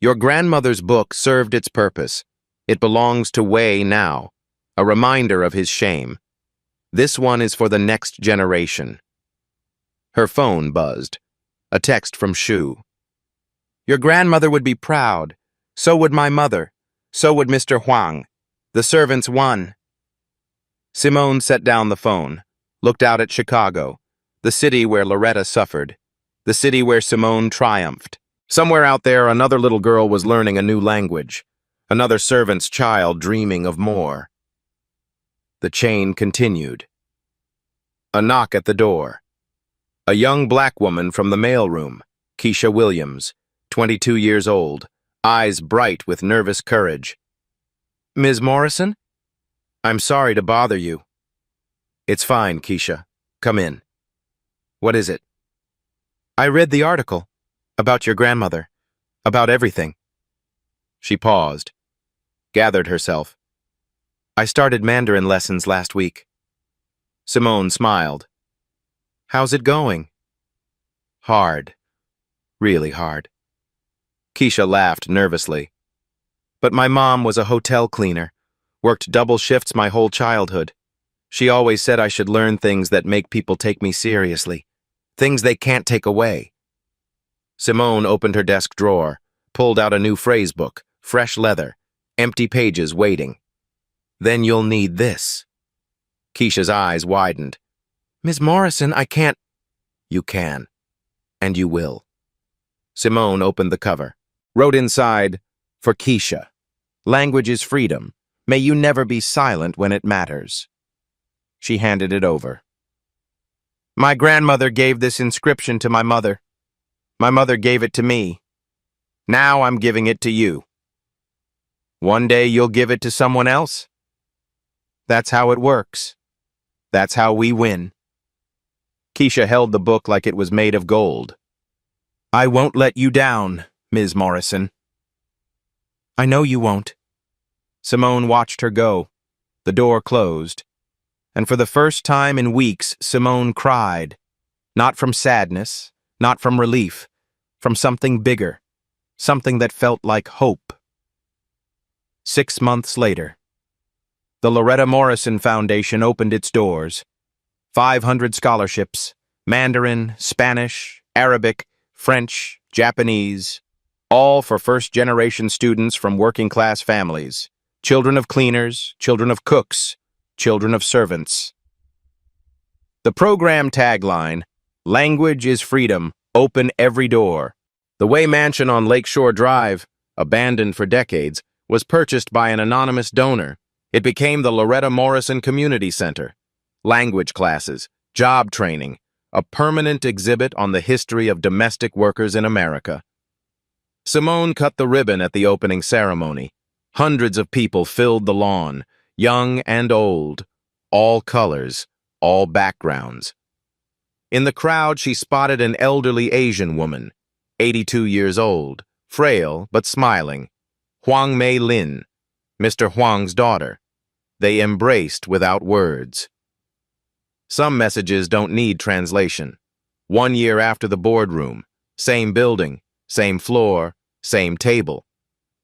"Your grandmother's book served its purpose. It belongs to Wei now, a reminder of his shame. This one is for the next generation." Her phone buzzed. A text from Xu. "Your grandmother would be proud. So would my mother. So would Mr. Huang. The servants won." Simone set down the phone, looked out at Chicago, the city where Loretta suffered, the city where Simone triumphed. Somewhere out there, another little girl was learning a new language, another servant's child dreaming of more. The chain continued. A knock at the door. A young black woman from the mailroom, Keisha Williams, 22 years old, eyes bright with nervous courage. "Ms. Morrison? I'm sorry to bother you." "It's fine, Keisha. Come in." "What is it?" "I read the article. About your grandmother. About everything." She paused, gathered herself. "I started Mandarin lessons last week." Simone smiled. "How's it going?" "Hard. Really hard." Keisha laughed nervously. "But my mom was a hotel cleaner, worked double shifts my whole childhood. She always said I should learn things that make people take me seriously, things they can't take away." Simone opened her desk drawer, pulled out a new phrase book, fresh leather, empty pages waiting. "Then you'll need this." Keisha's eyes widened. "Ms. Morrison, I can't." "You can. And you will." Simone opened the cover, wrote inside, "For Keisha. Language is freedom. May you never be silent when it matters." She handed it over. "My grandmother gave this inscription to my mother. My mother gave it to me. Now I'm giving it to you. One day you'll give it to someone else. That's how it works. That's how we win." Keisha held the book like it was made of gold. "I won't let you down, Ms. Morrison." "I know you won't." Simone watched her go. The door closed. And for the first time in weeks, Simone cried. Not from sadness, not from relief, from something bigger, something that felt like hope. 6 months later. The Loretta Morrison Foundation opened its doors. 500 scholarships, Mandarin, Spanish, Arabic, French, Japanese, all for first-generation students from working-class families, children of cleaners, children of cooks, children of servants. The program tagline, "Language is freedom, open every door." The Way Mansion on Lakeshore Drive, abandoned for decades, was purchased by an anonymous donor. It became the Loretta Morrison Community Center. Language classes, job training, a permanent exhibit on the history of domestic workers in America. Simone cut the ribbon at the opening ceremony. Hundreds of people filled the lawn, young and old, all colors, all backgrounds. In the crowd, she spotted an elderly Asian woman, 82 years old, frail but smiling, Huang Mei Lin, Mr. Huang's daughter. They embraced without words. Some messages don't need translation. 1 year after the boardroom, same building, same floor, same table.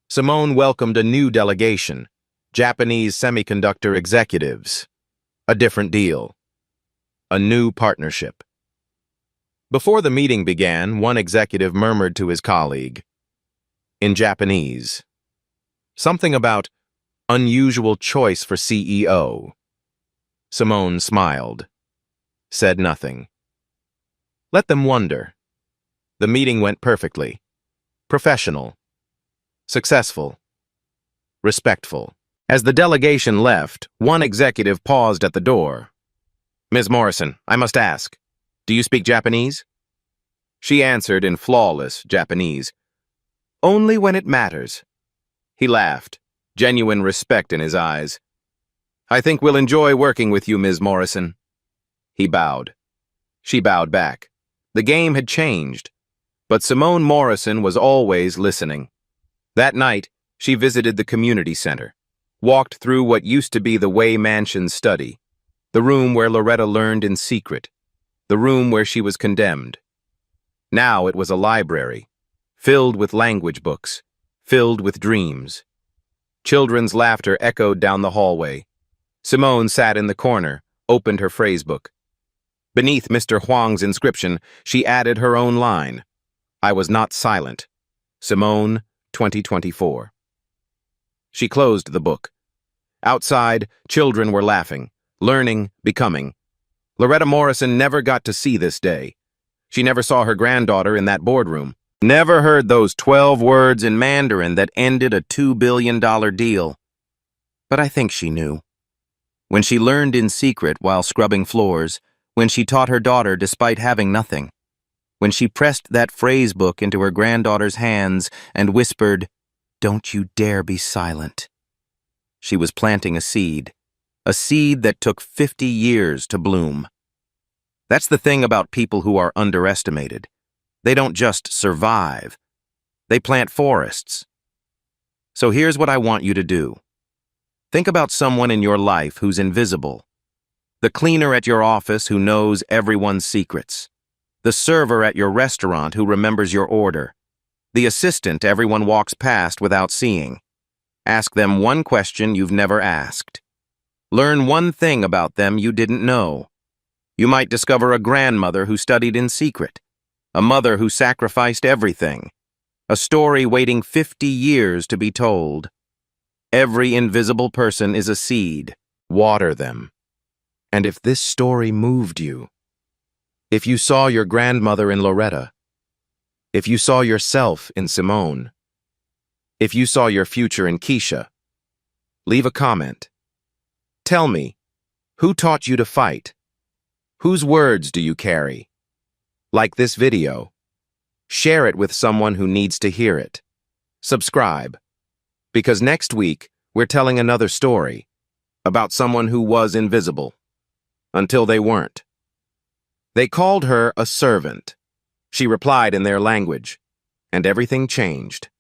Simone welcomed a new delegation, Japanese semiconductor executives. A different deal. A new partnership. Before the meeting began, one executive murmured to his colleague, in Japanese, something about unusual choice for CEO. Simone smiled, said nothing. Let them wonder. The meeting went perfectly. Professional. Successful. Respectful. As the delegation left, one executive paused at the door. Ms. Morrison, I must ask, do you speak Japanese? She answered in flawless Japanese. Only when it matters. He laughed, genuine respect in his eyes. I think we'll enjoy working with you, Ms. Morrison. He bowed. She bowed back. The game had changed, but Simone Morrison was always listening. That night, she visited the community center, walked through what used to be the Way Mansion study, the room where Loretta learned in secret, the room where she was condemned. Now it was a library, filled with language books, filled with dreams. Children's laughter echoed down the hallway. Simone sat in the corner, opened her phrasebook. Beneath Mr. Huang's inscription, she added her own line. I was not silent. Simone, 2024. She closed the book. Outside, children were laughing, learning, becoming. Loretta Morrison never got to see this day. She never saw her granddaughter in that boardroom, never heard those 12 words in Mandarin that ended a $2 billion deal. But I think she knew. When she learned in secret while scrubbing floors, when she taught her daughter despite having nothing, when she pressed that phrase book into her granddaughter's hands and whispered, "Don't you dare be silent." She was planting a seed that took 50 years to bloom. That's the thing about people who are underestimated. They don't just survive. They plant forests. So here's what I want you to do. Think about someone in your life who's invisible. The cleaner at your office who knows everyone's secrets. The server at your restaurant who remembers your order. The assistant everyone walks past without seeing. Ask them one question you've never asked. Learn one thing about them you didn't know. You might discover a grandmother who studied in secret, a mother who sacrificed everything, a story waiting 50 years to be told. Every invisible person is a seed. Water them. And if this story moved you, if you saw your grandmother in Loretta, if you saw yourself in Simone, if you saw your future in Keisha, leave a comment. Tell me, who taught you to fight? Whose words do you carry? Like this video. Share it with someone who needs to hear it. Subscribe. Because next week, we're telling another story about someone who was invisible until they weren't. They called her a servant. She replied in their language, and everything changed.